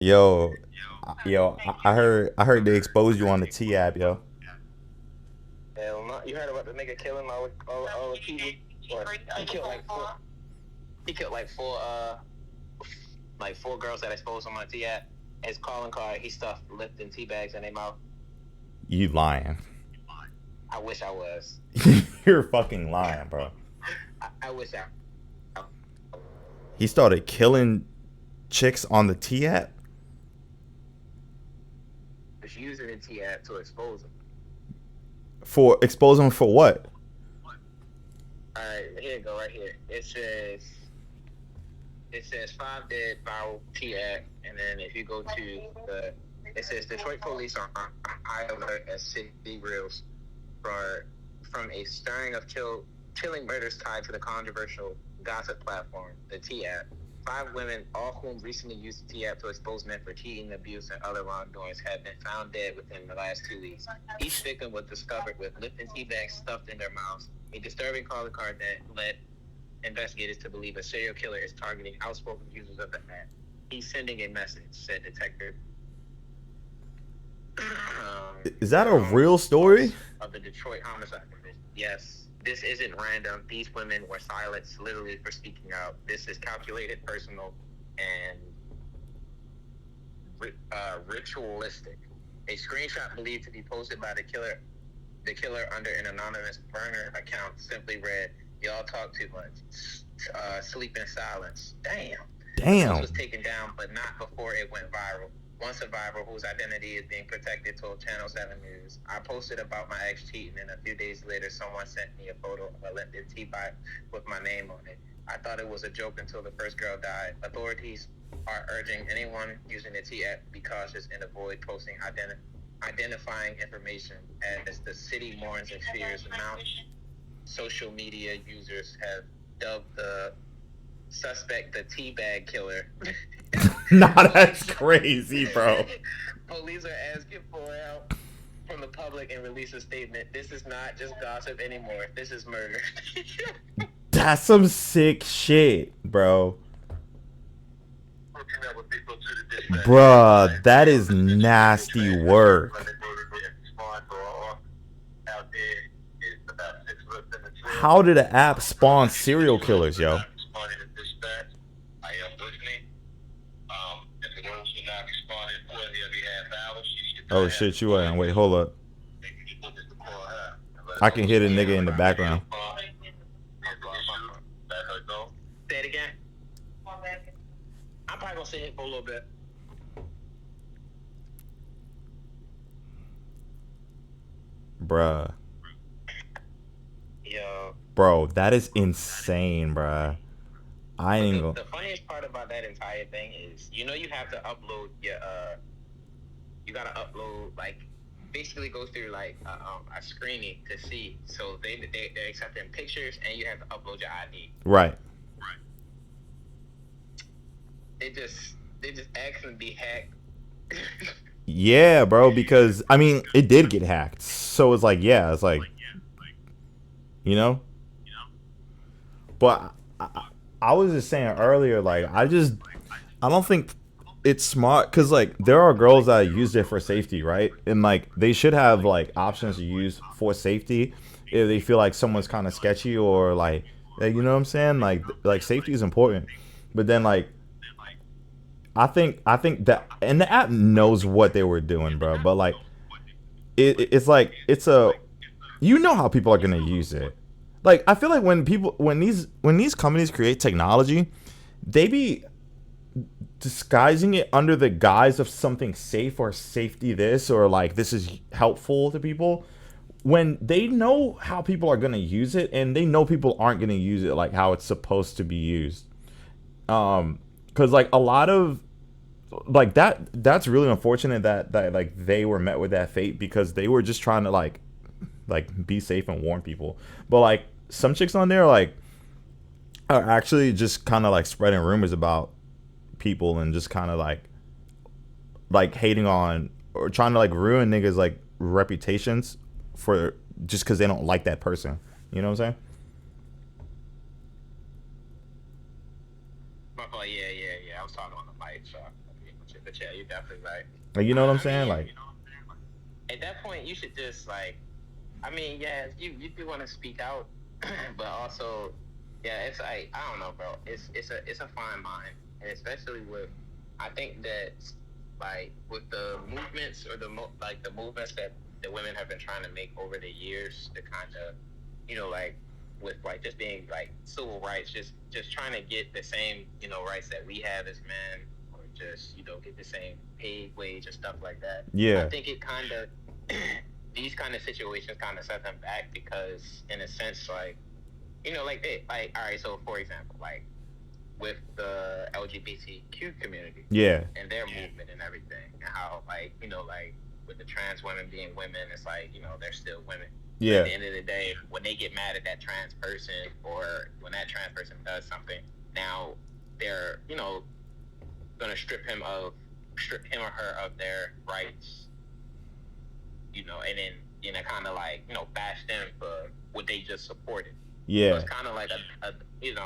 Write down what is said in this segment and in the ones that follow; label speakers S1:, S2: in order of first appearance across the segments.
S1: I heard they exposed you on the T app, yo.
S2: Hell no. You heard about the nigga killing all the people? Or he killed like four. He killed like four girls that exposed him on T app. His calling card, he stuffed lifting tea bags in their mouth.
S1: You lying.
S2: I wish I was.
S1: You're fucking lying, bro.
S2: I wish I
S1: He started killing chicks on the T app
S2: was using the T app to expose him.
S1: for exposing for what?
S2: All right, here you go, right here. It says five dead viral T app, and then if you go to it says Detroit police are on high alert as city grills from a stirring of killing murders tied to the controversial gossip platform, the T app. Five women, all of whom recently used the T app to expose men for cheating, abuse, and other wrongdoings, have been found dead within the last 2 weeks. Each victim was discovered with lifting tea bags stuffed in their mouths, a disturbing calling card that led investigators to believe a serial killer is targeting outspoken users of the app. He's sending a message, said Detective
S1: Is that a real story?
S2: of the Detroit Homicide Division. Yes, this isn't random. These women were silenced literally for speaking out. This is calculated, personal, and ritualistic. A screenshot believed to be posted by the killer under an anonymous burner account simply read, "Y'all talk too much. Sleep in silence." Damn. The post was
S1: Damn.
S2: taken down, but not before it went viral. One survivor whose identity is being protected told Channel 7 News, "I posted about my ex cheating, and a few days later, someone sent me a photo of a lifted tea bag with my name on it. I thought it was a joke until the first girl died. Authorities are urging anyone using the T app to be cautious and avoid posting identifying information as the city mourns and fears mount. Social media users have dubbed the suspect the teabag killer."
S1: Nah, that's crazy, bro.
S2: Police are asking for help from the public and release a statement. "This is not just gossip anymore. This is murder."
S1: That's some sick shit, bro. Bruh, that is nasty work. How did the app spawn serial killers, yo? Oh shit, you ain't. Wait, hold up. I can hear the nigga in the background.
S2: Say it again. I'm probably gonna sit here for a little bit.
S1: Bruh.
S2: Yo.
S1: Bro, that is insane, bruh. I ain't
S2: The,
S1: gonna.
S2: the funniest part about that entire thing is, you have to upload your you gotta upload, like, basically go through like a screening to see. So they're accepting pictures, and you have to upload your ID.
S1: Right.
S2: They just actually be hacked.
S1: Yeah, bro, because, I mean, it did get hacked. So it's like, yeah, it's like, you know? But I was just saying earlier, like, I don't think it's smart because, like, there are girls that use it for safety, right? And, like, they should have, like, options to use for safety if they feel like someone's kind of sketchy or, like, you know what I'm saying? Like, safety is important. But then, like, I think that, and the app knows what they were doing, bro. But like, it's like it's a, you know how people are gonna use it. Like, I feel like when these companies create technology, they be disguising it under the guise of something safe or safety this or like this is helpful to people when they know how people are gonna use it and they know people aren't gonna use it like how it's supposed to be used. Because like a lot of like that's really unfortunate that like they were met with that fate because they were just trying to like be safe and warn people. But like some chicks on there like are actually just kind of like spreading rumors about people and just kind of like hating on or trying to like ruin niggas like reputations for just because they don't like that person. You know what I'm saying?
S2: My fault. Yeah. I was talking on the mic, so I didn't put you But yeah, you're definitely right.
S1: Like, you know what I'm
S2: I
S1: saying?
S2: mean,
S1: Like,
S2: at that point, you should just like. I mean, yeah, you do want to speak out, but also, yeah, it's like I don't know, bro. It's a fine line, and especially with, I think that like with the movements or like the movements that the women have been trying to make over the years to kind of, like with like just being like civil rights, just trying to get the same rights that we have as men, or just get the same paid wage and stuff like that. I
S1: yeah,
S2: think it kind of these kind of situations kind of set them back because in a sense like like they like all right, so for example like with the LGBTQ community
S1: yeah,
S2: and their movement and everything, and how like like with the trans women being women, it's like they're still women. But at
S1: yeah,
S2: the end of the day, when they get mad at that trans person, or when that trans person does something, now they're gonna strip him or her of their rights, and then kind of like bash them for what they just supported. So
S1: yeah.
S2: it's kind of like a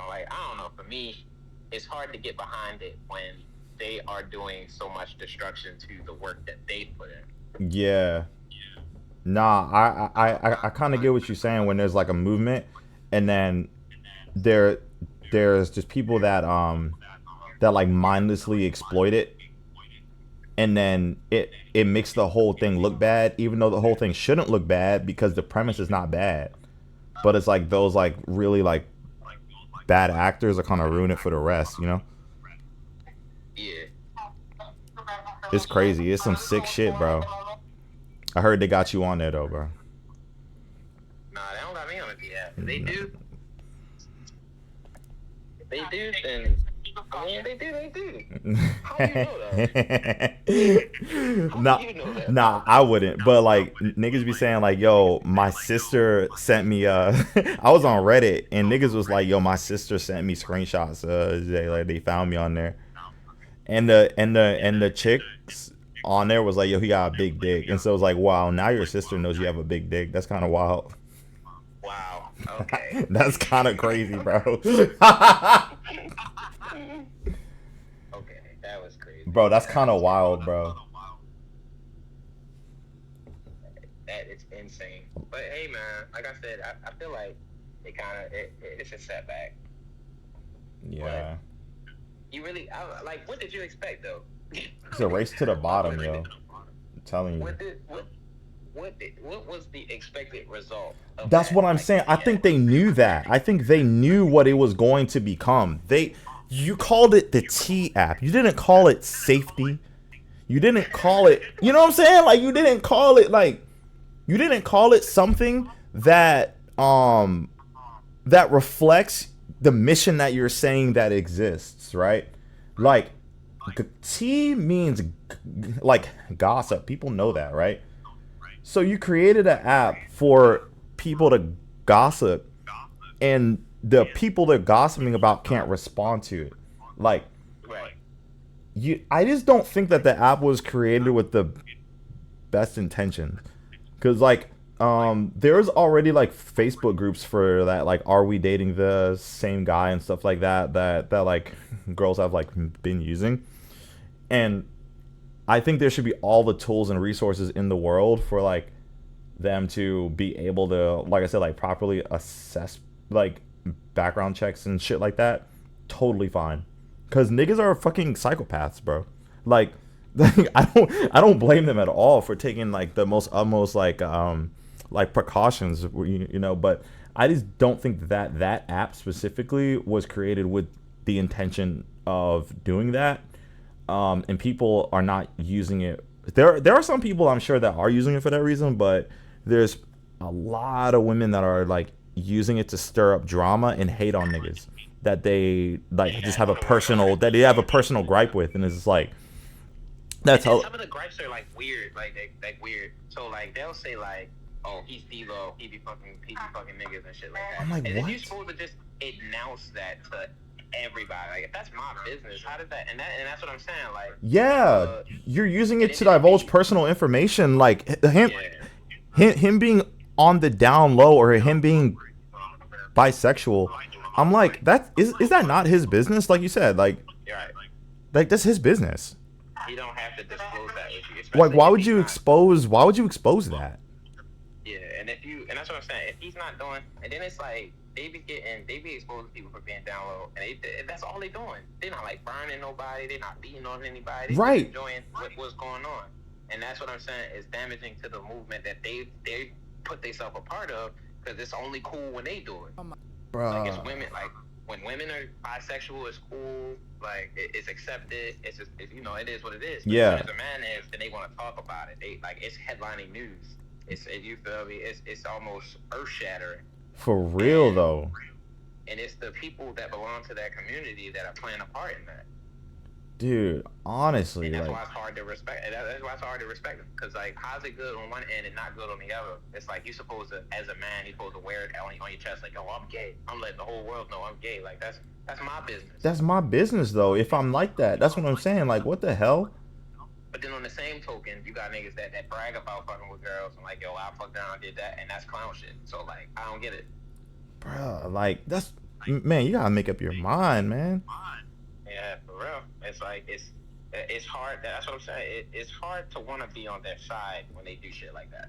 S2: like I don't know. For me, it's hard to get behind it when they are doing so much destruction to the work that they put in.
S1: Yeah. Nah, I kind of get what you're saying when there's like a movement, and then there there's just people that like mindlessly exploit it, and then it makes the whole thing look bad, even though the whole thing shouldn't look bad because the premise is not bad. But it's like those like really like bad actors are kind of ruin it for the rest, you know?
S2: Yeah.
S1: It's crazy. It's some sick shit, bro. I heard they got you on there though, bro.
S2: Nah, they don't got me on it yet. If they do. If they do, then I mean, they do. They do. How do you know that? How
S1: nah,
S2: do you know that,
S1: nah,
S2: bro?
S1: I wouldn't. But like niggas be saying like, yo, my sister sent me. I was on Reddit and niggas was like, yo, my sister sent me screenshots. They found me on there, and the chicks on there was like, yo, he got a big dick, and so it was like, wow, now your sister knows you have a big dick. That's kind of wild.
S2: Wow. Okay.
S1: That's kind of crazy, bro.
S2: Okay, that was crazy.
S1: Bro, that's kind
S2: That
S1: of
S2: is
S1: wild, bro.
S2: that is insane. But hey, man, like I said, I feel like it's a setback. But
S1: Yeah.
S2: you really, like, what did you expect though?
S1: It's a race to the bottom,
S2: what,
S1: yo. I'm telling you.
S2: what did what was the expected result of
S1: That's
S2: that?
S1: what I'm
S2: Like,
S1: saying. I
S2: yeah,
S1: think they knew that. I think they knew what it was going to become. You called it the T app. You didn't call it safety. You didn't call it, you know what I'm saying? Like you didn't call it something that reflects the mission that you're saying that exists, right? Like T means like gossip. People know that, right? So you created an app for people to gossip, and the people they're gossiping about can't respond to it. Like
S2: right.
S1: I just don't think that the app was created with the best intentions. Cause like there's already like Facebook groups for that, like are we dating the same guy and stuff like that like girls have like been using. And I think there should be all the tools and resources in the world for like them to be able to, like I said, like properly assess like background checks and shit like that. Totally fine. Cause niggas are fucking psychopaths, bro. Like I don't blame them at all for taking like the most utmost like precautions, but I just don't think that app specifically was created with the intention of doing that. And people are not using it. There are some people I'm sure that are using it for that reason, but there's a lot of women that are like using it to stir up drama and hate on niggas that they like just have a personal gripe with, and it's just like that's
S2: And
S1: how.
S2: some of the gripes are like weird, like they weird. So like they'll say like, "Oh, he's Steve-O, he be fucking niggas and shit like that."
S1: I'm like,
S2: And then
S1: what?
S2: you're supposed to just announce that to everybody. Like, if that's my business, how does that? And that's what I'm saying. Like,
S1: Yeah, you're using it
S2: and
S1: to
S2: it
S1: divulge personal information, like
S2: yeah,
S1: him being on the down low or him being bisexual. I'm like, is that not his business? Like you said,
S2: you're right.
S1: like that's his business.
S2: he don't have to disclose that with you,
S1: Like,
S2: especially if he's not.
S1: why would you expose that?
S2: Yeah, and that's what I'm saying. If he's not doing, and then it's like they be exposing people for being down low, and that's all they doing. They're not like burning nobody, they're not beating on anybody, they just
S1: Right.
S2: enjoying what's going on, and that's what I'm saying is damaging to the movement that they put themselves a part of because it's only cool when they do it. Like it's
S1: Bruh.
S2: women, like when women are bisexual, it's cool, like it's accepted. It's just it is what it is. But
S1: Yeah.
S2: as a man is, then they want to talk about it. They like it's headlining news. You feel me? It's almost earth shattering.
S1: For real though.
S2: And it's the people that belong to that community that are playing a part in that.
S1: Dude, honestly,
S2: And that's
S1: like,
S2: why it's hard to respect. That's why it's hard to respect them. Because like, how's it good on one end and not good on the other? It's like you're supposed to, as a man, you're supposed to wear it on your chest, like, oh, I'm gay. I'm letting the whole world know I'm gay. Like that's my business.
S1: that's my business though. If I'm like that, that's what I'm saying. Like, what the hell?
S2: But then on the same token, you got niggas that brag about fucking with girls and like, yo, I fucked down, did that, and that's clown shit. So like, I don't get it.
S1: Bruh, like, that's, man, you gotta make up your mind, man.
S2: Yeah, for real. It's like it's hard. That's what I'm saying. It's hard to want to be on their side when they do shit like that.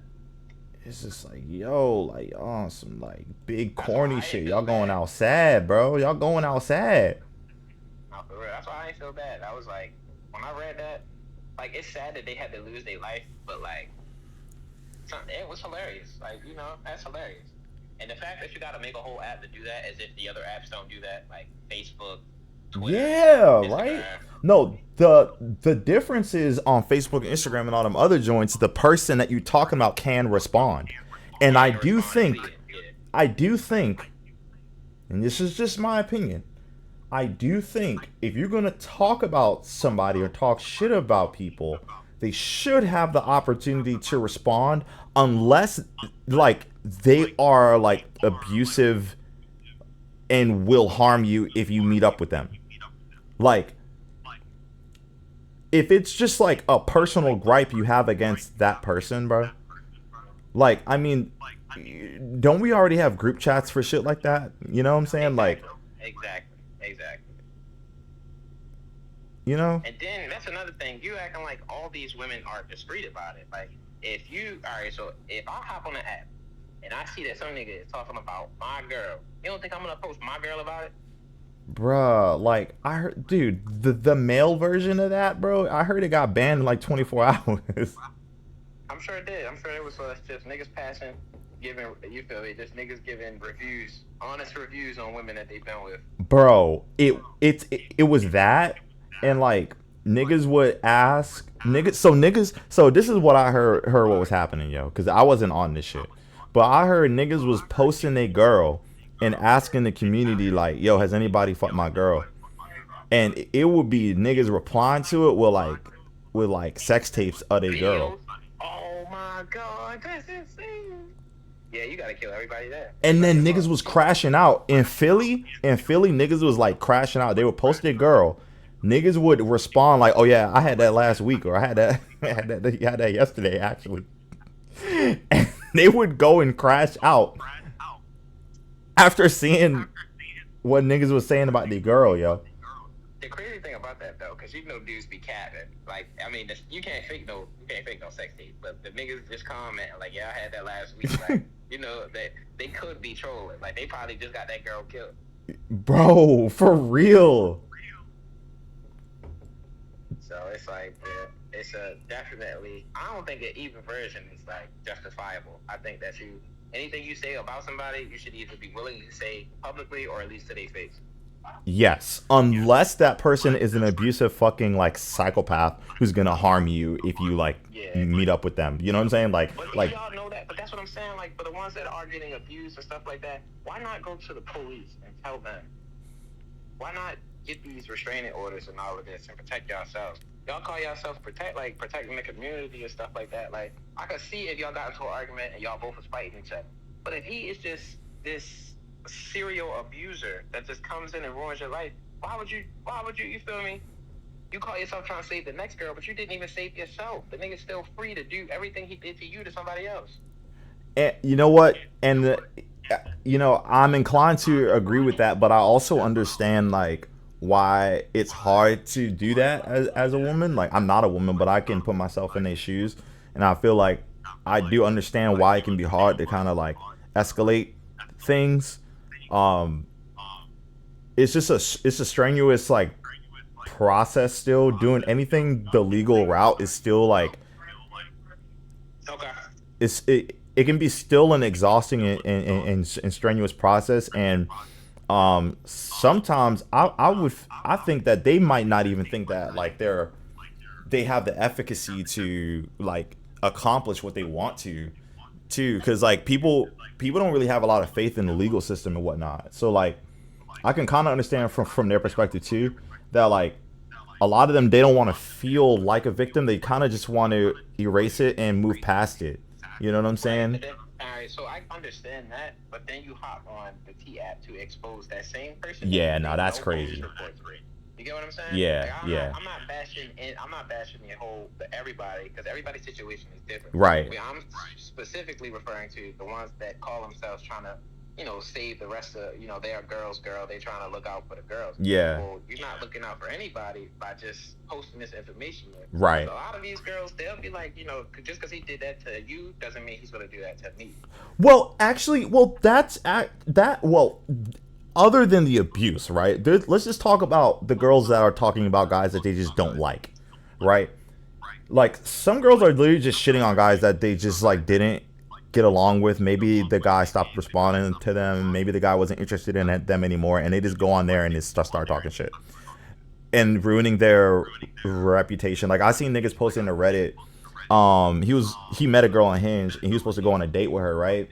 S1: It's just like, yo, like, on some, like, big
S2: That's
S1: corny
S2: why I
S1: shit.
S2: ain't
S1: Y'all
S2: feel
S1: going
S2: bad.
S1: out sad, bro. Y'all going out sad.
S2: No, for real. That's why I ain't feel bad. I was like, when I read that, like, it's sad that they had to lose their life, but like, it was hilarious. Like, that's hilarious. And the fact that you got to make a whole app to do that, as if the other apps don't do that, like Facebook, Twitter,
S1: Yeah,
S2: Instagram.
S1: right? No, the difference is on Facebook and Instagram and all them other joints, the person that you talking about can respond. And I do think, and this is just my opinion, I do think if you're gonna talk about somebody or talk shit about people, they should have the opportunity to respond, unless like they are like abusive and will harm you if you meet up with them. Like, if it's just like a personal gripe you have against that person, bro. Like, I mean, don't we already have group chats for shit like that? You know what I'm saying? Like,
S2: Exactly.
S1: you know?
S2: And then that's another thing. You acting like all these women are discreet about it. Like, alright, so if I hop on the app and I see that some nigga is talking about my girl, you don't think I'm gonna post my girl about it?
S1: Bruh, like, I heard, dude, the male version of that, bro, I heard it got banned in like 24 hours.
S2: I'm sure it did. I'm sure it was just niggas giving, you feel me, just niggas giving reviews, honest reviews on women that they've been with.
S1: Bro, it was that, and like, niggas would ask, so this is what I heard what was happening, yo, because I wasn't on this shit. But I heard niggas was posting a girl and asking the community, like, yo, has anybody fucked my girl? And it would be niggas replying to it with like sex tapes of a girl.
S2: Oh my god, that's insane. Yeah, you gotta kill everybody there.
S1: And then niggas was crashing out in Philly. Niggas was like crashing out. They would post their girl. Niggas would respond like, "Oh yeah, I had that last week," or "I had that, you had that yesterday, actually." And they would go and crash out after seeing what niggas was saying about the girl, yo.
S2: The crazy thing about that though, because dudes be capping. Like, I mean, you can't fake no sex tape, but the niggas just comment like, yeah, I had that last week. Like, that they could be trolling. Like, they probably just got that girl killed.
S1: Bro, for real.
S2: So it's like, yeah, it's definitely. I don't think an even version is like justifiable. I think that anything you say about somebody, you should either be willing to say publicly or at least to their face.
S1: Yes, unless that person is an abusive fucking like psychopath who's gonna harm you if you like meet up with them. You know what I'm saying?
S2: But y'all know that. But that's what I'm saying. Like, for the ones that are getting abused and stuff like that, why not go to the police and tell them? Why not get these restraining orders and all of this and protect yourselves? Y'all call yourselves protecting the community and stuff like that. Like, I could see if y'all got into an argument and y'all both was fighting each other. But if he is just this serial abuser that just comes in and ruins your life, why would you, you feel me? You call yourself trying to save the next girl, but you didn't even save yourself. The nigga's still free to do everything he did to you to somebody else.
S1: And you know what? And I'm inclined to agree with that, but I also understand like why it's hard to do that as a woman. Like, I'm not a woman, but I can put myself in their shoes, and I feel like I do understand why it can be hard to kind of like escalate things. Um, it's a strenuous like process still. Doing anything the legal route is still like
S2: Okay.
S1: it can be still an exhausting and strenuous process. And sometimes I think that they might not even think that like they have the efficacy to like accomplish what they want to too, because like people don't really have a lot of faith in the legal system and whatnot. So like I can kind of understand from their perspective too, that like a lot of them, they don't want to feel like a victim. They kind of just want to erase it and move past it. You know what I'm
S2: Right,
S1: saying?
S2: but then, all right, so I understand that, but then you hop on the T app to expose that same person that
S1: Yeah,
S2: you
S1: no,
S2: made
S1: that's
S2: no police
S1: crazy.
S2: reports with. You get what I'm saying?
S1: Yeah,
S2: Like
S1: yeah.
S2: I'm not bashing the whole everybody, because everybody's situation is different.
S1: Right.
S2: I'm specifically referring to the ones that call themselves trying to, save the rest of, they are girl. They trying to look out for the girls.
S1: Yeah.
S2: Well, you're not looking out for anybody by just posting this information there.
S1: Right.
S2: So a lot of these girls, they'll be like, just because he did that to you doesn't mean he's going to do that to me.
S1: Well, actually, well, well, other than the abuse, right? Let's just talk about the girls that are talking about guys that they just don't like, right? Like some girls are literally just shitting on guys that they just like didn't get along with. Maybe the guy stopped responding to them. Maybe the guy wasn't interested in them anymore, and they just go on there and just start talking shit and ruining their reputation. Like I seen niggas posting to Reddit. He met a girl on Hinge and he was supposed to go on a date with her, right?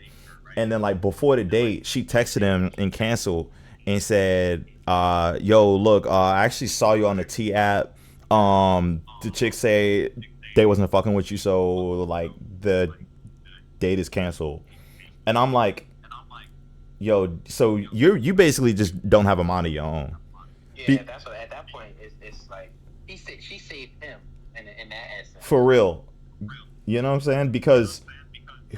S1: And then like before the date, she texted him and canceled and said, yo, look, I actually saw you on the T app. The chick say they wasn't fucking with you, so like the date is canceled. And I'm like, yo, so you basically just don't have a mind of your own.
S2: Yeah,
S1: Be,
S2: that's what at that point it's like she saved him in that essence.
S1: for real. You know what I'm saying? Because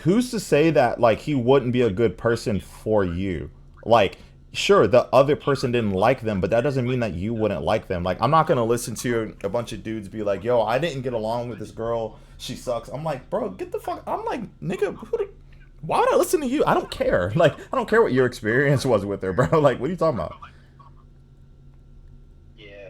S1: who's to say that like he wouldn't be a good person for you? Like, sure, the other person didn't like them, but that doesn't mean that you wouldn't like them. Like, I'm not gonna listen to a bunch of dudes be like, "Yo, I didn't get along with this girl. She sucks." I'm like, bro, get the fuck. I'm like, nigga, why would I listen to you? I don't care. Like, I don't care what your experience was with her, bro. Like, what are you talking about?
S2: Yeah,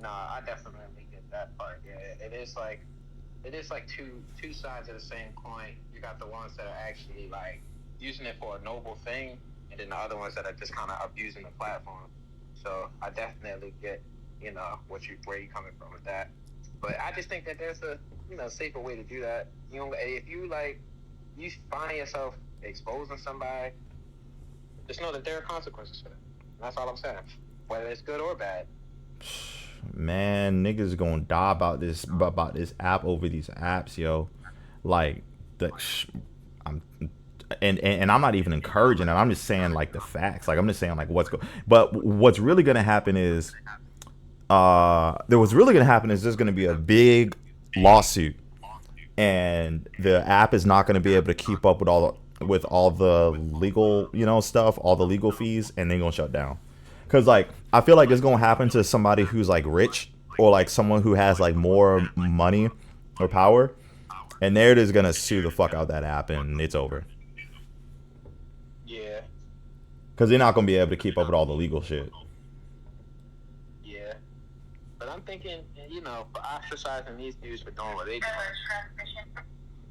S2: no, I definitely get that part. Yeah, it is like two sides of the same coin. You got the ones that are actually like using it for a noble thing, and then the other ones that are just kind of abusing the platform. So I definitely get where you coming from with that. But I just think that there's a safer way to do that. If you like you find yourself exposing somebody, just know that there are consequences for that. That's all I'm saying, whether it's good or bad.
S1: Man, niggas gonna die about this app over these apps, yo. Like the I'm and I'm not even encouraging it. I'm just saying like the facts. Like I'm just saying like but what's really gonna happen is what's really gonna happen is there's gonna be a big lawsuit, and the app is not gonna be able to keep up with all the legal stuff, all the legal fees, and they're gonna shut down. Cause like I feel like it's gonna happen to somebody who's like rich or like someone who has like more money or power, and they're just gonna sue the fuck out that app, and it's over.
S2: Yeah,
S1: Cause they're not gonna be able to keep up with all the legal shit.
S2: yeah. But I'm thinking, for ostracizing these dudes for doing what they do,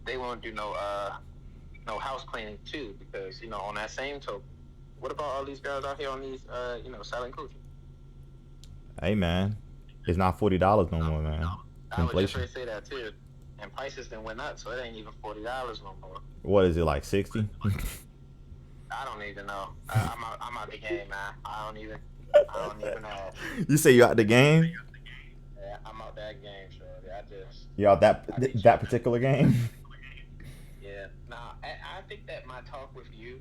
S2: they won't do no house cleaning too, because on that same token, what about all these girls out here on these selling coochie?
S1: Hey man, it's not $40 no more, man.
S2: I was just
S1: Inflation.
S2: ready to say that too. And prices then went up, so it ain't even $40 no more.
S1: What is it, like 60?
S2: I don't even know. I'm out the game, man. I don't even know.
S1: You say you out the game?
S2: Yeah, I'm out that game, shorty.
S1: You out
S2: I be
S1: that particular game?
S2: Yeah. Nah, I think that my talk with you,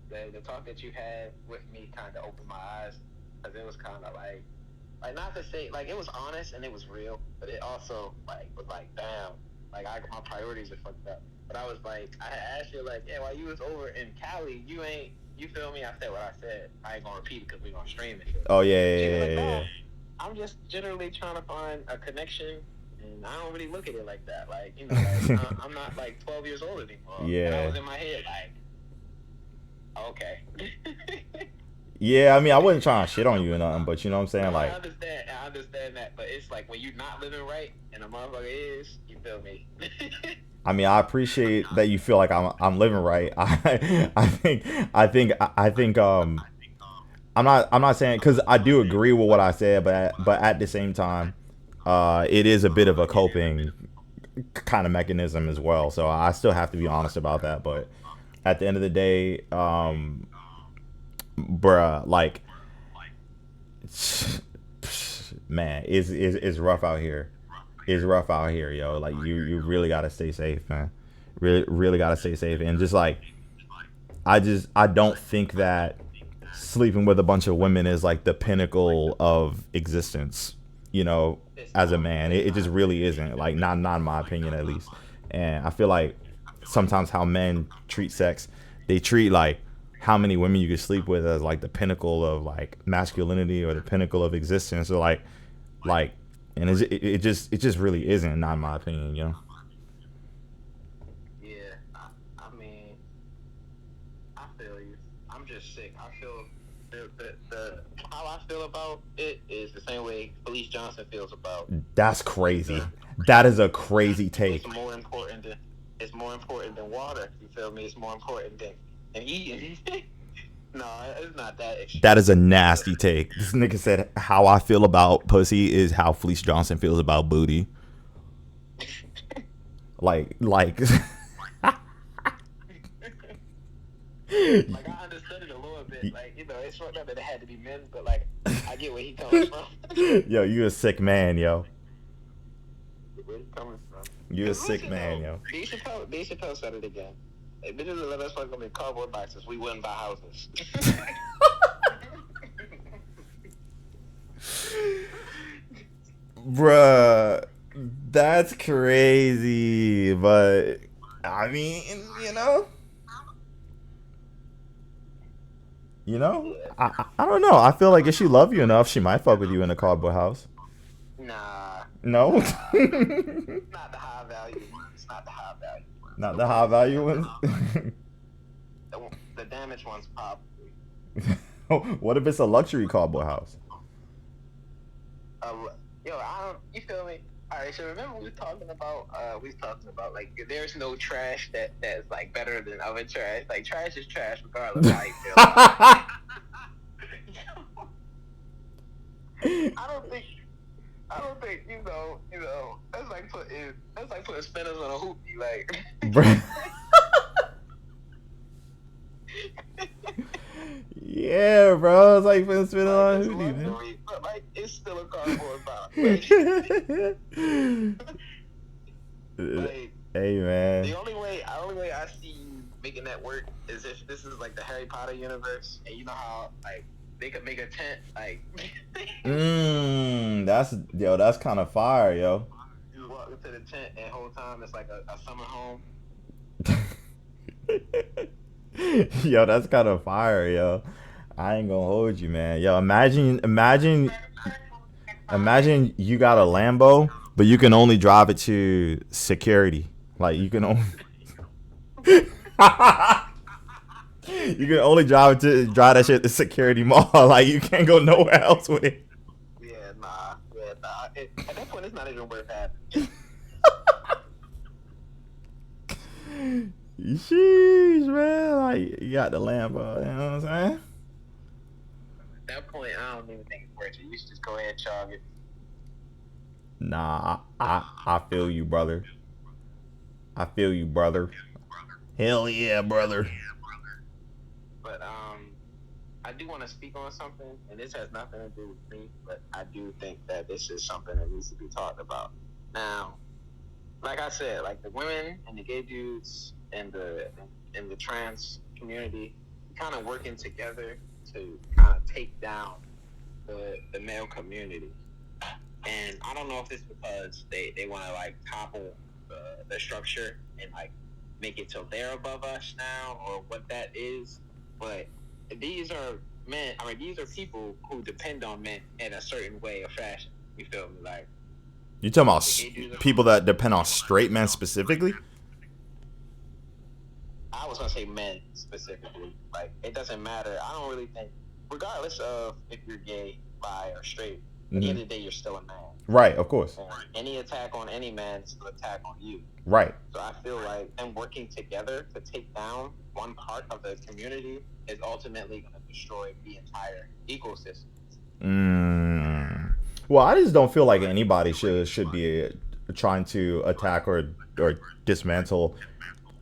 S2: the talk that you had with me, kind of opened my eyes, because it was kind of like not to say like it was honest and it was real, but it also like was like damn, like my priorities are fucked up. But I was like, I asked you like, yeah, while you was over in Cali, you feel me? I said what I said. I ain't gonna repeat it because we gonna stream it.
S1: Oh yeah,
S2: She
S1: yeah,
S2: was like,
S1: yeah,
S2: nah.
S1: yeah.
S2: I'm just generally trying to find a connection, and I don't really look at it like that. Like, like I'm not like 12 years old anymore. And I
S1: Yeah.
S2: was in my head like, okay.
S1: Yeah, I mean, I wasn't trying to shit on you or nothing, but you know what I'm
S2: No,
S1: saying? Like,
S2: I understand that, but it's like when you're not living right and a motherfucker is, you feel me?
S1: I mean, I appreciate that you feel like I'm living right. I think I'm not saying because I do agree with what I said, but at the same time, it is a bit of a coping kind of mechanism as well. So I still have to be honest about that. But at the end of the day, bruh, like, man, it's rough out here. It's rough out here, yo. Like you really gotta stay safe, man. Really gotta stay safe, and just like I don't think that sleeping with a bunch of women is like the pinnacle of existence. You know,
S2: It's
S1: as a
S2: not.
S1: man,
S2: It's
S1: it just
S2: not.
S1: really isn't. Like not in my opinion at least. And I feel like sometimes how men treat sex, they treat like how many women you can sleep with as like the pinnacle of like masculinity or the pinnacle of existence or like and it just really isn't, not in my opinion, you know.
S2: Yeah, I mean, I feel you. I'm just sick. I feel the how I feel about it is the same way Felice Johnson feels about
S1: That's
S2: the.
S1: crazy. That is a crazy
S2: It's
S1: take.
S2: more important than it's more important than water. You feel me? It's more important than eating. No, it's not that
S1: That
S2: extreme.
S1: is a
S2: But
S1: nasty take. This nigga said how I feel about pussy is how Felice Johnson feels about booty. Like
S2: like I understood it a little bit. Like it's fucked up that it had to be men, but like I get where he coming from.
S1: yo, you a sick man, yo.
S2: Where he coming from?
S1: You a
S2: Cause
S1: sick
S2: listen
S1: man,
S2: though,
S1: yo.
S2: Dave Chappelle said it again. If bitches would let us fuck them in cardboard boxes, we wouldn't buy houses.
S1: Bruh, that's crazy. But I mean, you know,
S2: Yeah.
S1: I don't know. I feel like if she love you enough, she might fuck with you in a cardboard house.
S2: Nah,
S1: No,
S2: nah. Not the high value ones. Not the high value ones.
S1: not
S2: The
S1: the high
S2: ones
S1: value
S2: that
S1: ones.
S2: the damaged ones probably.
S1: What if it's a luxury cardboard house?
S2: Uh, yo, I don't. You feel me? All right. So remember we was talking about like there's no trash that's like better than other trash. Like trash is trash regardless of how you feel about it. I don't think. I don't think that's like putting spinners on a hoopty. Like
S1: Bruh. Yeah, bro. It's like putting spit
S2: like
S1: on
S2: it's
S1: hoodie, man.
S2: luxury, but like it's still a cardboard box. Like, like
S1: Hey, man.
S2: the only way I see you making that work is if this is like the Harry Potter universe, and you know how like they could make a tent like
S1: That's kind of fire, yo.
S2: you walk into the tent and whole time it's like a summer home.
S1: Yo, that's kind of fire, yo. I ain't gonna hold you, man. Yo, imagine you got a Lambo, but you can only drive it to security. Like you can only you can only drive that shit to security mall. Like you can't go nowhere else with it.
S2: Yeah, nah. At that point, it's not even worth having.
S1: Sheesh, man. Like you got the Lambo. You know what I'm saying?
S2: At that point, I don't even think it's worth it. You should just go ahead and chug it.
S1: Nah, I feel you, brother. I feel you, brother. Hell yeah, brother.
S2: But I do want to speak on something, and this has nothing to do with me, but I do think that this is something that needs to be talked about. Now, like I said, like the women and the gay dudes and the trans community kind of working together to kind of take down the male community. And I don't know if it's because they want to like topple the structure and like make it so they're above us now or what that is, but these are men. I mean, these are people who depend on men in a certain way or fashion. You feel me? Like
S1: You talking about
S2: the gay dudes are,
S1: people that depend on straight men specifically?
S2: I was gonna say men specifically. Like it doesn't matter. I don't really think, regardless of if you're gay, bi, or straight. At the end of the day, you're still a man.
S1: Right, of course.
S2: And any attack on any man is an attack on you.
S1: Right.
S2: So I feel like them working together to take down one part of the community is ultimately going to destroy the entire ecosystem.
S1: Well, I just don't feel like anybody should be trying to attack or dismantle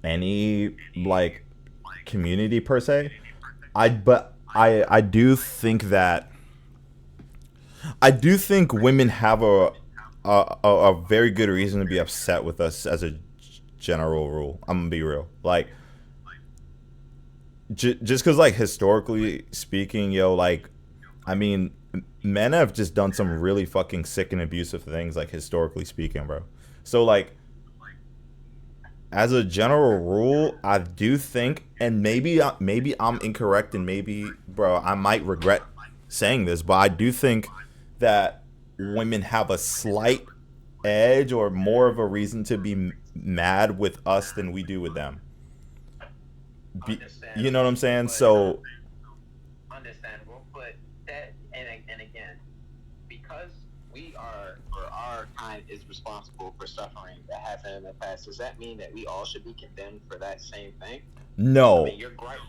S1: any like community per se. I do think that I do think women have a very good reason to be upset with us as a general rule. I'm gonna be real, like just because like historically speaking, yo, like I mean, men have just done some really fucking sick and abusive things, like historically speaking, bro. So like as a general rule, I do think, and maybe I'm incorrect, and maybe, bro, I might regret saying this, but I do think that women have a slight edge or more of a reason to be mad with us than we do with them. You know what I'm saying? So
S2: Understandable, but that and again, because we are or our kind is responsible for suffering that happened in the past, does that mean that we all should be condemned for that same thing?
S1: no.
S2: I mean, your gripe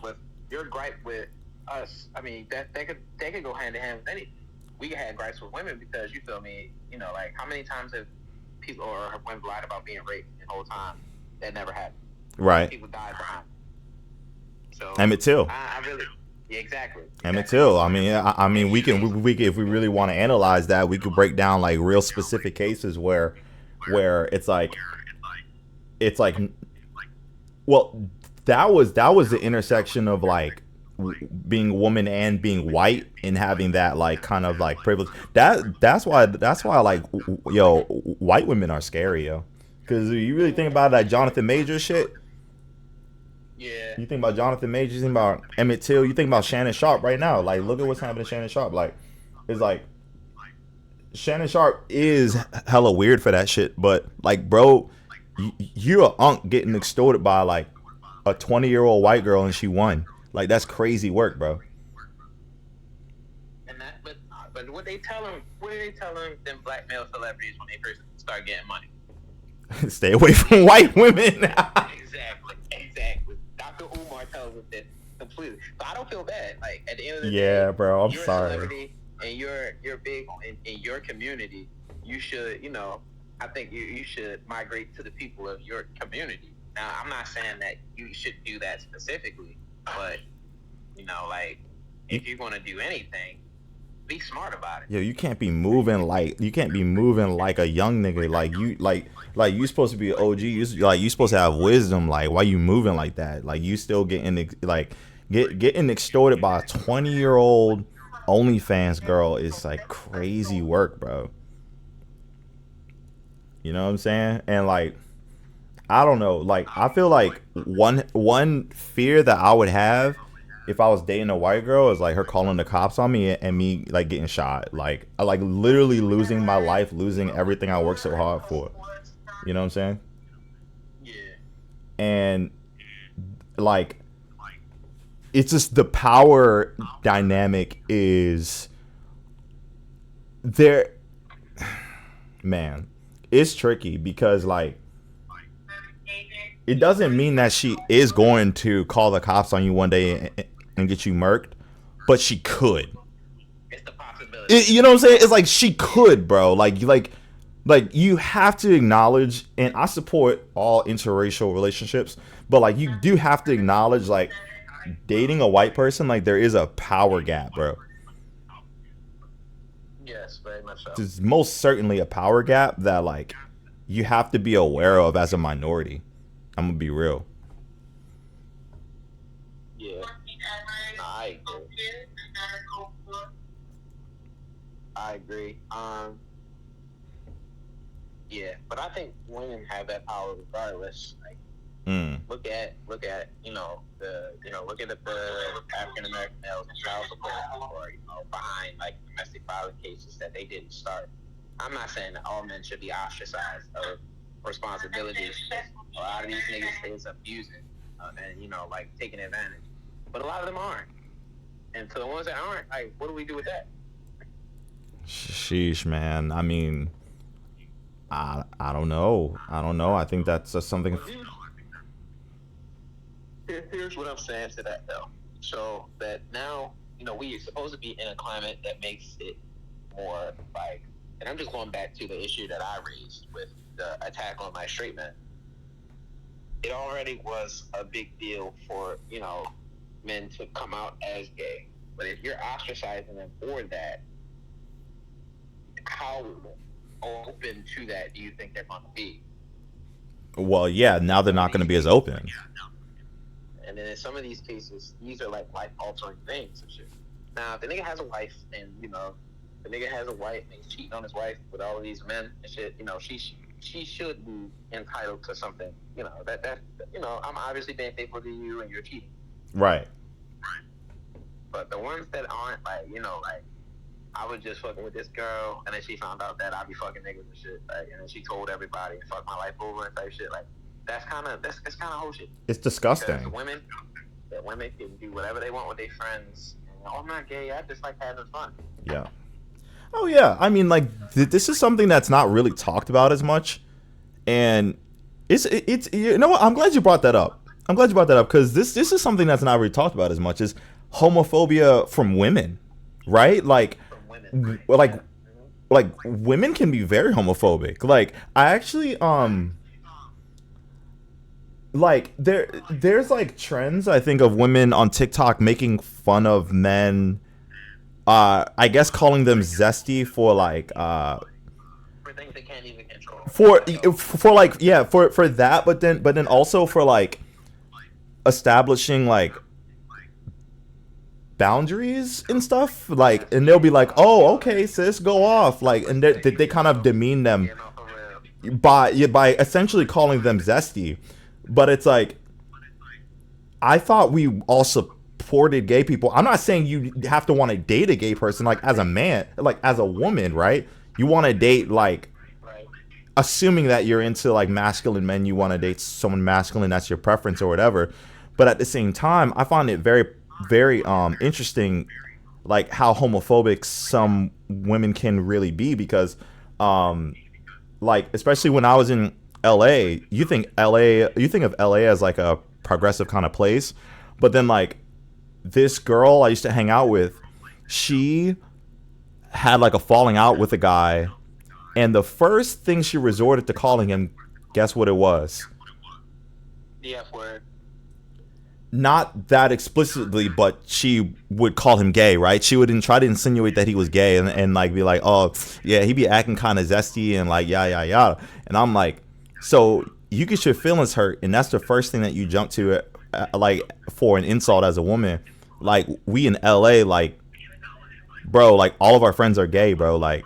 S2: with us. I mean, that they could go hand in hand with anything. We had gripes with women because you feel me. You know, like how many times have people or have women lied about being raped the whole time? That never happened.
S1: Right.
S2: People died behind. So
S1: Emmett Till.
S2: I really, yeah, exactly.
S1: Emmett Till. I mean, we if we really want to analyze that, we could break down like real specific cases where it's like, well, that was the intersection of like being a woman and being white and having that like kind of like privilege. That's why like yo, white women are scary, yo. Because you really think about that Jonathan Major shit.
S2: Yeah.
S1: You think about Jonathan Majors, you think about Emmett Till, you think about Shannon Sharp right now. Like, look at what's happening to Shannon Sharp. Like, it's like Shannon Sharp is hella weird for that shit, but like, bro, you're a unk getting extorted by like a 20-year-old white girl and she won. Like, that's crazy work, bro.
S2: And that, but what they tell them, them black male celebrities when they first start getting money?
S1: Stay away from white women.
S2: Exactly. Dr. Umar tells us this completely. But I don't feel bad. Like at the end of the day,
S1: Yeah, bro, I'm
S2: you're
S1: sorry.
S2: a celebrity and you're big in your community. You should, you know, I think you should migrate to the people of your community. Now, I'm not saying that you should do that specifically, but you know, like if you're gonna do anything, be smart about it.
S1: Yo, you can't be moving like a young nigga. Like you supposed to be an OG. You supposed to have wisdom. Like, why you moving like that? Like, you still getting like getting extorted by a 20-year-old OnlyFans girl is like crazy work, bro. You know what I'm saying? And like, I don't know. Like, I feel like one fear that I would have if I was dating a white girl is like her calling the cops on me and me like getting shot. Like, I like literally losing my life, losing everything I worked so hard for. You know what I'm saying?
S2: Yeah.
S1: And like, it's just the power dynamic is there. Man, it's tricky because like, it doesn't mean that she is going to call the cops on you one day and get you murked, but she could.
S2: It's the possibility.
S1: You know what I'm saying? It's like she could, bro. Like you have to acknowledge, and I support all interracial relationships, but like you do have to acknowledge, like, dating a white person, like there is a power gap, bro.
S2: Yes, very much so.
S1: There's most certainly a power gap that like you have to be aware of as a minority. I'm gonna be real.
S2: Yeah. I agree. Yeah, but I think women have that power regardless. Like,
S1: Mm.
S2: Look at the African American males in child support or behind like domestic violence cases that they didn't start. I'm not saying that all men should be ostracized of responsibilities. A lot of these niggas is abusing and like taking advantage, but a lot of them aren't. And to the ones that aren't, like, what do we do with that?
S1: Sheesh, man. I mean, I don't know. I don't know. I think that's just something.
S2: Here's what I'm saying to that though. So that now, we are supposed to be in a climate that makes it more like, and I'm just going back to the issue that I raised with the attack on my straight men. It already was a big deal for, men to come out as gay. But if you're ostracizing them for that, how open to that do you think they're going to be?
S1: Well, yeah. Now they're not going to be as open.
S2: And then in some of these cases, these are like life altering things and shit. Now, if the nigga has a wife and, the nigga has a wife and he's cheating on his wife with all of these men and shit, she should be entitled to something, I'm obviously being faithful to you and you're cheating.
S1: Right.
S2: But the ones that aren't, like, like, I was just fucking with this girl and then she found out that I be fucking niggas and shit, like, and then she told everybody and fucked my life over and type shit, like, that's kind of whole shit.
S1: It's disgusting.
S2: Because women can do whatever they want with their friends. And, I'm not gay. I just like having fun.
S1: Yeah. Oh yeah. I mean, like this is something that's not really talked about as much, and it's you know what? I'm glad you brought that up. Because this is something that's not really talked about as much as homophobia from women, right? Like,
S2: From women,
S1: like women can be very homophobic. Like I actually like there's like trends I think of women on TikTok making fun of men, I guess calling them zesty for like
S2: for things they can't even control.
S1: for like yeah for that, but then also for like establishing like boundaries and stuff, like, and they'll be like, oh okay sis, go off, like, and they kind of demean them by essentially calling them zesty. But it's like, I thought we all supported gay people. I'm not saying you have to want to date a gay person, like as a man, like as a woman, right? You want to date, like, assuming that you're into like masculine men, you want to date someone masculine, that's your preference or whatever. But at the same time, I find it very, very interesting, like how homophobic some women can really be, because like especially when I was in LA, you think of LA as like a progressive kind of place, but then like this girl I used to hang out with, she had like a falling out with a guy, and the first thing she resorted to calling him, guess what it was?
S2: The F word.
S1: Not that explicitly, but she would call him gay, right? She would try to insinuate that he was gay, and like be like, oh yeah, he be acting kind of zesty and like yada yada. And I'm like, so you get your feelings hurt, and that's the first thing that you jump to, like for an insult as a woman. Like we in LA, like, bro, like all of our friends are gay, bro. Like,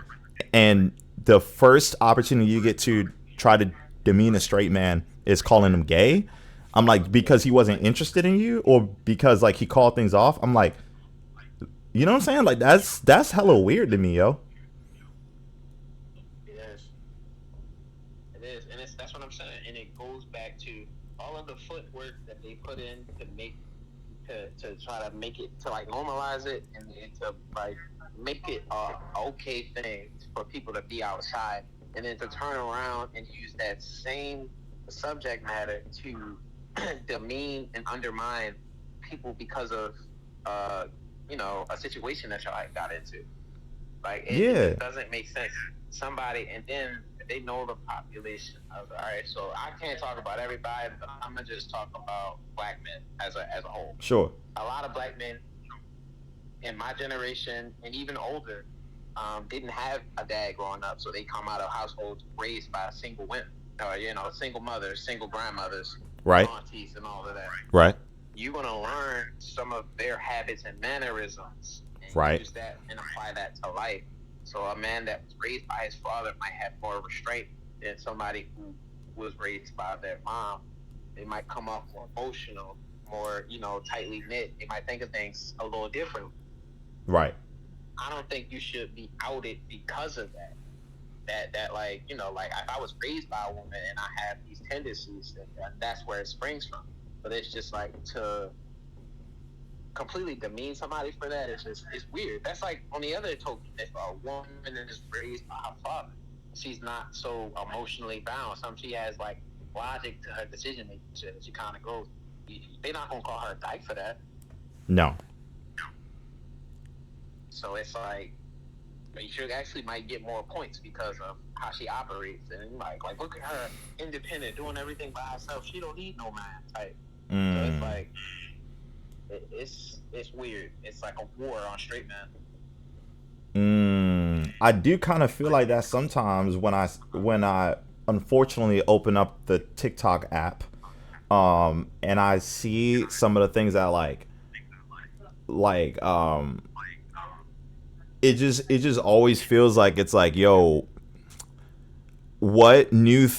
S1: and the first opportunity you get to try to demean a straight man is calling him gay. I'm like, because he wasn't interested in you, or because like he called things off. I'm like, you know what I'm saying? Like that's hella weird to me, yo.
S2: It is, and that's what I'm saying. And it goes back to all of the footwork that they put in to try to make it, to like normalize it, and to like make it a okay thing for people to be outside, and then to turn around and use that same subject matter to demean and undermine people because of a situation that y'all got into. Like it doesn't make sense. Somebody, and then they know the population. I was like, all right, so I can't talk about everybody, but I'm gonna just talk about black men as a whole.
S1: Sure.
S2: A lot of black men in my generation and even older didn't have a dad growing up, so they come out of households raised by single women, single mothers, single grandmothers,
S1: right,
S2: aunties, and all of that.
S1: Right.
S2: You're gonna learn some of their habits and mannerisms, and
S1: right,
S2: use that and apply that to life. So a man that was raised by his father might have more restraint than somebody who was raised by their mom. They might come off more emotional, more, tightly knit. They might think of things a little different.
S1: Right.
S2: I don't think you should be outed because of that. That like, like if I was raised by a woman and I have these tendencies, that's where it springs from. But it's just like to completely demean somebody for that. It's weird. That's like on the other token, if a woman is raised by her father, she's not so emotionally bound. She has like logic to her decision making. She kind of goes. They're not gonna call her a dyke for that.
S1: No.
S2: So it's like she actually might get more points because of how she operates, and like look at her, independent, doing everything by herself. She don't need no man type. So it's like it's weird. It's like a war on straight men.
S1: I do kind of feel like that sometimes when I unfortunately open up the TikTok app, and I see some of the things that it just always feels like it's like, yo, what new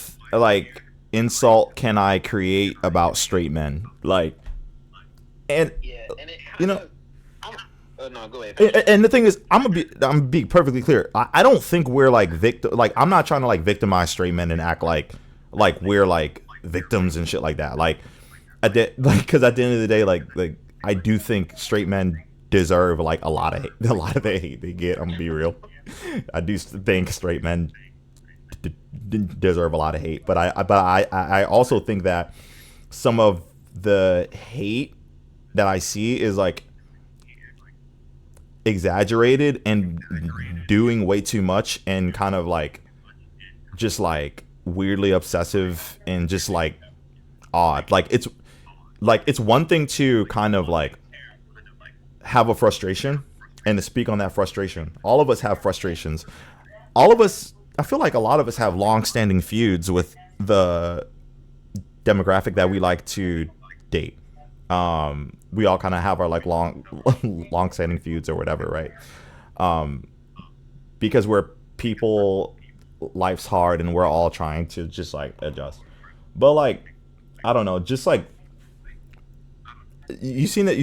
S1: insult can I create about straight men? Like, and
S2: Yeah, and it
S1: you
S2: kind
S1: know,
S2: of. No, go ahead.
S1: and the thing is, I'm gonna be perfectly clear. I don't think we're like victim. Like, I'm not trying to like victimize straight men and act like we're like victims and shit like that. Like, because at the end of the day, like I do think straight men deserve like a lot of the hate they get. I'm gonna be real. I do think straight men deserve a lot of hate, but I also think that some of the hate that I see is like exaggerated and doing way too much and kind of like just like weirdly obsessive and just like odd. Like it's one thing to kind of like have a frustration and to speak on that frustration. All of us have frustrations. All of us, I feel like a lot of us have long-standing feuds with the demographic that we like to date. We all kind of have our like long-standing feuds or whatever, right? Because we're people, life's hard, and we're all trying to just like adjust. But like, I don't know, just like you seen the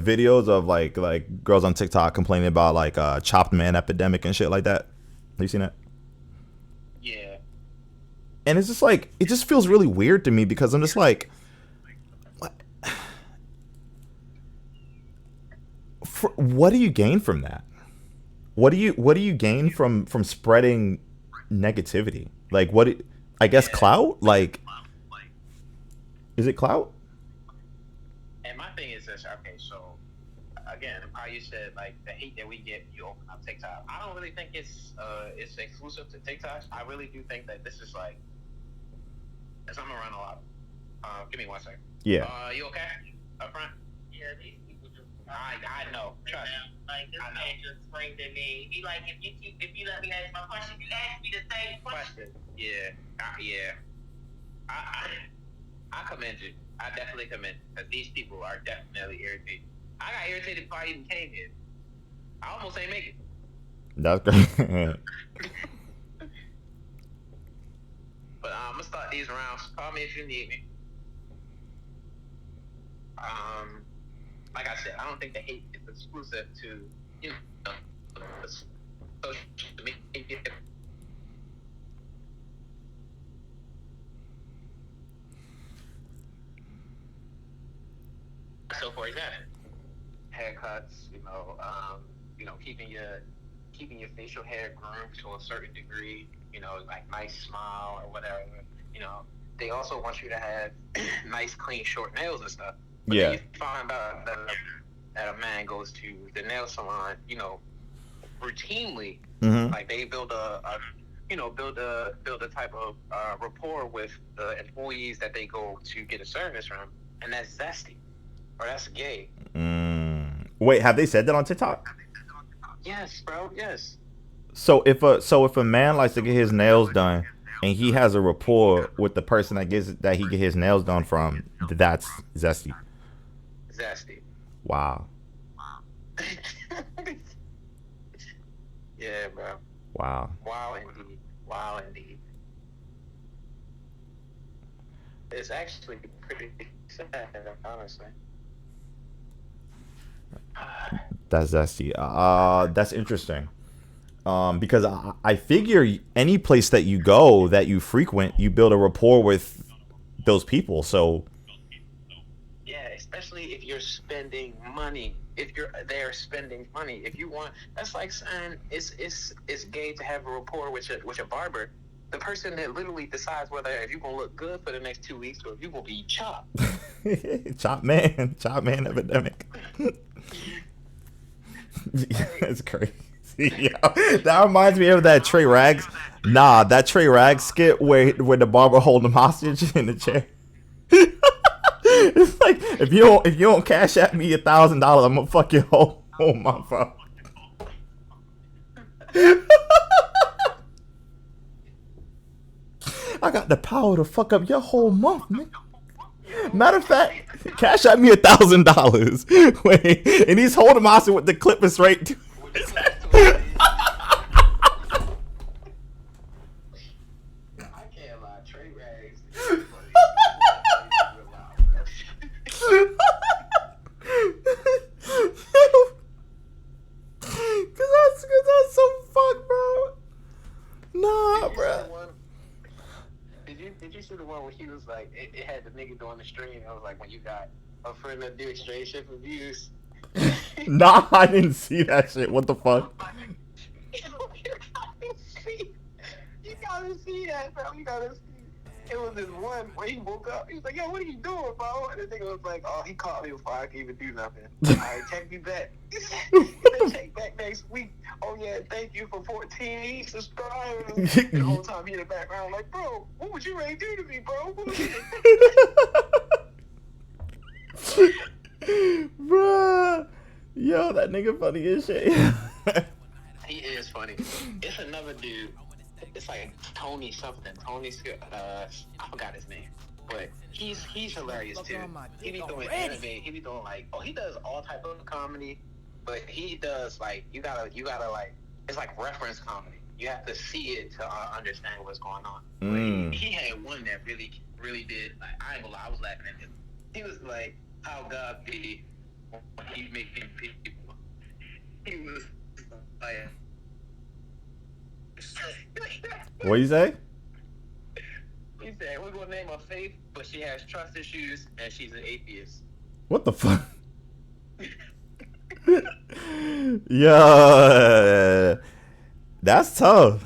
S1: videos of like girls on TikTok complaining about like chopped man epidemic and shit like that. Have you seen that?
S2: Yeah.
S1: And it's just like it just feels really weird to me because I'm just like, what do you gain from that? What do you gain from spreading negativity? Like I guess clout? Like, is it clout?
S2: And my thing is this. Okay, so again, how you said like the hate that we get when you open up TikTok. I don't really think it's exclusive to TikTok. I really do think that this is like, as I'm around a lot. Give me 1 second.
S1: Yeah.
S2: You okay? Up front? Yeah, these people just. I know. Trust me.
S3: Like this man just explained to me. He like if you let me ask my question, you ask me the same question.
S2: Yeah. I commend you. I definitely commend you because these people are definitely irritated. I got irritated before I even came here. I almost ain't make it.
S1: That's great.
S2: But I'm gonna start these rounds. Call me if you need me. Like I said, I don't think the hate is exclusive to social media. So, for example, haircuts, keeping your facial hair groomed to a certain degree, like nice smile or whatever. They also want you to have nice, clean, short nails and stuff. But then you find out that a man goes to the nail salon, routinely.
S1: Mm-hmm.
S2: Like they build a type of rapport with the employees that they go to get a service from, and that's zesty or that's gay.
S1: Wait, have they said that on TikTok?
S2: Yes, bro. Yes.
S1: So if a man likes to get his nails done and he has a rapport with the person that he get his nails done from, that's zesty.
S2: Zesty.
S1: Wow.
S2: Yeah, bro.
S1: Wow.
S2: Wow, indeed. Wow, indeed. it's actually pretty sad, honestly.
S1: That's zesty. That's interesting. Because I figure any place that you go that you frequent, you build a rapport with those people. So
S2: Yeah, especially if you're spending money. If you're there spending money, if you want, that's like saying it's gay to have a rapport with a barber. The person that literally decides whether if you're gonna look good for the next 2 weeks or if you're gonna be chopped.
S1: chop man epidemic. It's crazy. Yeah. That reminds me of that Trey Rags. Nah, that Trey Rags skit where the barber holding him hostage in the chair. It's like if you don't cash at me $1,000, I'm gonna fuck your whole month up. I got the power to fuck up your whole month, man. Matter of fact, cash at me $1,000. Wait, and he's holding him hostage with the clippers right to his head.
S2: I can't lie, Trey Rags.
S1: Cause that's so fucked, bro. Nah, bro.
S2: Did you see the one where he was like, it had the nigga doing the stream? I was like, when you got a friend that do straight shit reviews.
S1: Nah, I didn't see that shit. What the fuck?
S2: You gotta see that, bro. You gotta see. It was this one where he woke up. He was like, yo, what are you doing, bro? And the nigga was like, oh, he called me before I could even do nothing. All right, check me back. He said, check back next week. Oh, yeah, thank you for 14 subscribers. And the whole time he in the background like, bro, what would you really do to me, bro?
S1: Bruh. Yo, that nigga funny as shit.
S2: He is funny. It's another dude. It's like Tony something. I forgot his name. But he's hilarious too. He be doing anime. He be doing like, he does all type of comedy. But he does like, you gotta like, it's like reference comedy. You have to see it to understand what's going on. He had one that really did. Like, I ain't gonna lie, I was laughing at him. He was like, how God be when he making people. He was like.
S1: What you say?
S2: He said, we're gonna name her Faith, but she has trust issues and she's an atheist.
S1: What the fuck? Yeah, that's tough.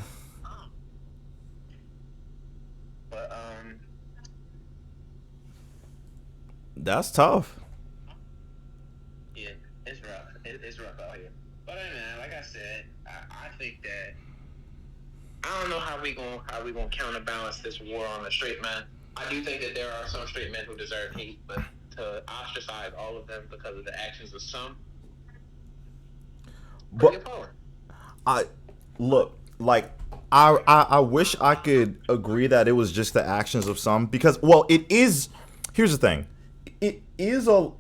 S2: But
S1: that's tough.
S2: Yeah, it's rough. It's rough out here. But man, like I said, I think that I don't know how we gonna counterbalance this war on the straight men. I do think that there are some straight men who deserve hate, but to ostracize all of them because of the actions of some.
S1: But I look like I wish I could agree that it was just the actions of some because it is. Here's the thing, it is the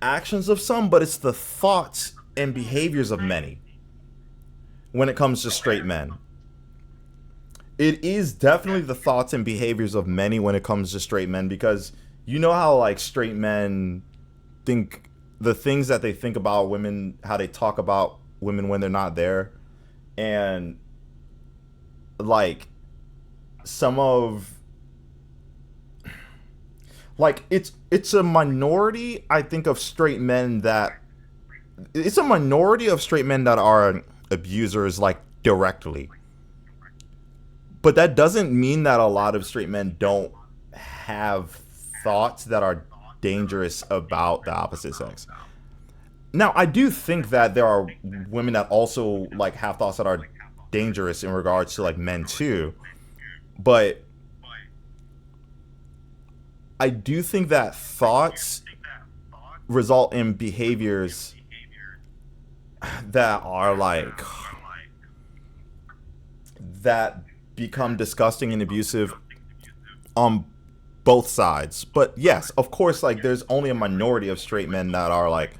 S1: actions of some, but it's the thoughts and behaviors of many. When it comes to straight men, it is definitely the thoughts and behaviors of many when it comes to straight men because you know how like straight men think the things that they think about women, how they talk about women when they're not there, and like some of like it's a minority I think of straight men that it's a minority of straight men that are abusers like directly, but that doesn't mean that a lot of straight men don't have thoughts that are dangerous about the opposite sex. Now, I do think that there are women that also like have thoughts that are dangerous in regards to like men too, but I do think that thoughts result in behaviors that are like that become disgusting and abusive on both sides. But yes, of course, like there's only a minority of straight men that are like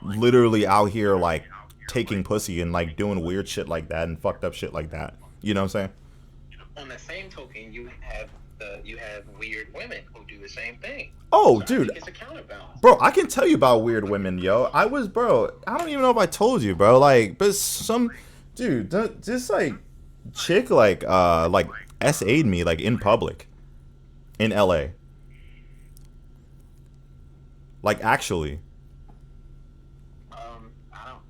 S1: literally out here like taking pussy and like doing weird shit like that and fucked up shit like that. You know what I'm saying?
S2: On the same token, you have you have weird women who do the same thing.
S1: Oh,
S2: So I
S1: dude,
S2: think it's a counterbalance.
S1: bro, I can tell you about weird women, yo. Bro, I don't even know if I told you, bro. Like, but some, dude, just like, chick, like, SA'd me, like, in public, in LA. Like, actually.
S2: I don't,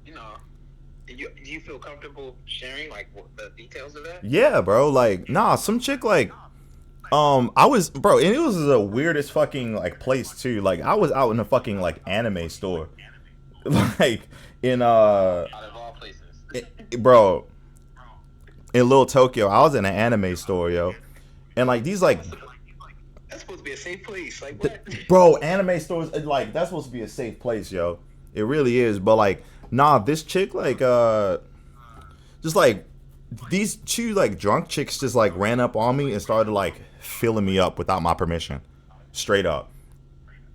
S2: do you feel comfortable sharing like the details of that?
S1: Yeah, bro, like, nah, some chick, like, I was, bro, and it was the weirdest fucking, like, place, too. Like, I was out in a fucking, like, anime store. Like, in,
S2: Out of all places.
S1: bro, in Little Tokyo, I was in an anime store, yo. And, like, these, like,
S2: That's supposed to be a safe place. Like what?
S1: bro, anime stores, like, that's supposed to be a safe place, yo. It really is. But, like, nah, this chick, like, just, like, these two, like, drunk chicks just, like, ran up on me and started, like, filling me up without my permission. Straight up.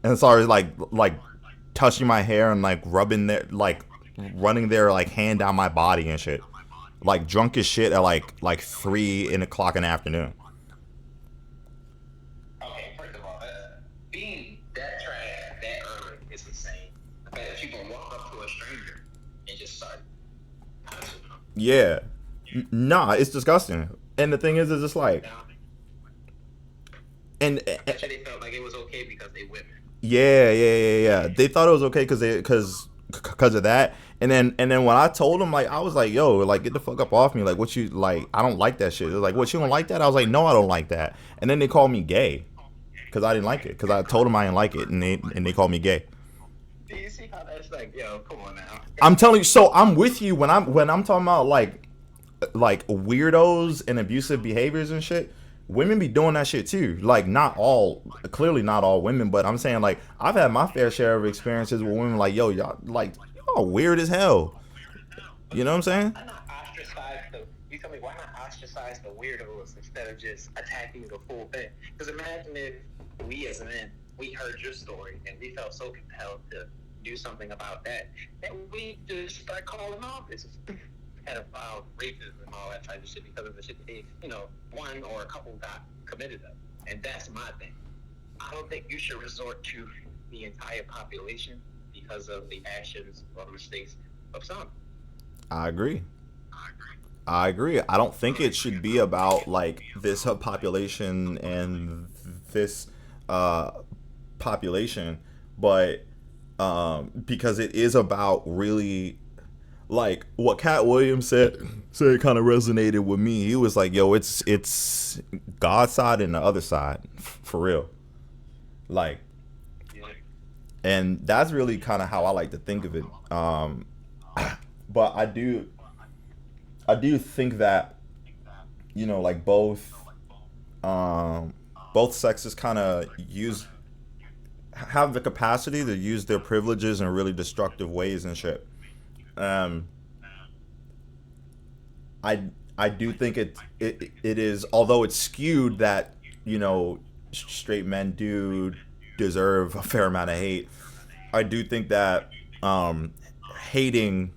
S1: And started, like, touching my hair and, like, rubbing their, like, running their, like, hand down my body and shit. Like, drunk as shit at, like 3 o'clock in the afternoon.
S2: Okay, first of all, being that trash that early is insane. The fact that you can walk up to a stranger and just start. I don't know.
S1: Yeah. Nah, it's disgusting. And the thing is just like, and
S2: I bet you they felt like it was okay because they women.
S1: yeah. They thought it was okay because of that. And then when I told them, like, I was like, yo, like, get the fuck up off me. Like, what you, like, I don't like that shit. They're like, what, you don't like that? I was like, no, I don't like that. And then they called me gay because I didn't like it. Because I told them I didn't like it, and they called me gay.
S2: Do you see how that's like, yo, come on now.
S1: I'm telling you, so I'm with you when I'm talking about like weirdos and abusive behaviors and shit. Women be doing that shit too. Like, clearly not all women, but I'm saying, like, I've had my fair share of experiences with women like, yo, y'all weird as hell. You know what I'm saying?
S2: Why not ostracize you tell me, why not ostracize the weirdos instead of just attacking the full thing? Because imagine if we as men, we heard your story and we felt so compelled to do something about that, and we just start calling off this pedophile, rapists, and all that type of shit because of the shit they, one or a couple got committed of. And that's my thing. I don't think you should resort to the entire population because of the actions or mistakes of some.
S1: I agree. I don't think it should be about like this population and this population, but because it is about really, like, what Cat Williams said kind of resonated with me. He was like, yo, it's God's side and the other side, for real. Like, and that's really kind of how I like to think of it. But I do think that, like, both sexes kind of have the capacity to use their privileges in really destructive ways and shit. I do think it is, although it's skewed that, straight men do deserve a fair amount of hate. I do think that hating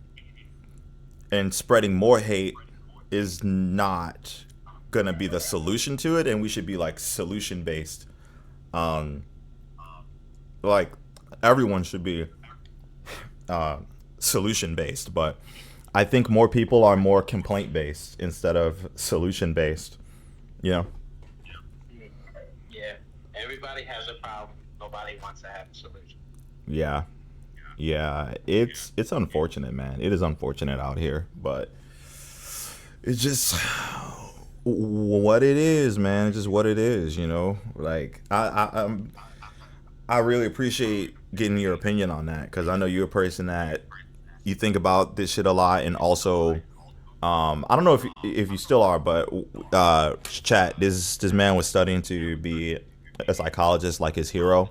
S1: and spreading more hate is not gonna be the solution to it, and we should be like solution based. Like, everyone should be solution based, but I think more people are more complaint based instead of solution based.
S2: Yeah, everybody has a problem. Nobody wants to have a solution.
S1: Yeah, it's unfortunate, man. It is unfortunate out here, but it's just what it is, man. It's just what it is, Like, I really appreciate getting your opinion on that, because I know you're a person that you think about this shit a lot, and also, I don't know if you still are, but chat. This man was studying to be a psychologist, like his hero.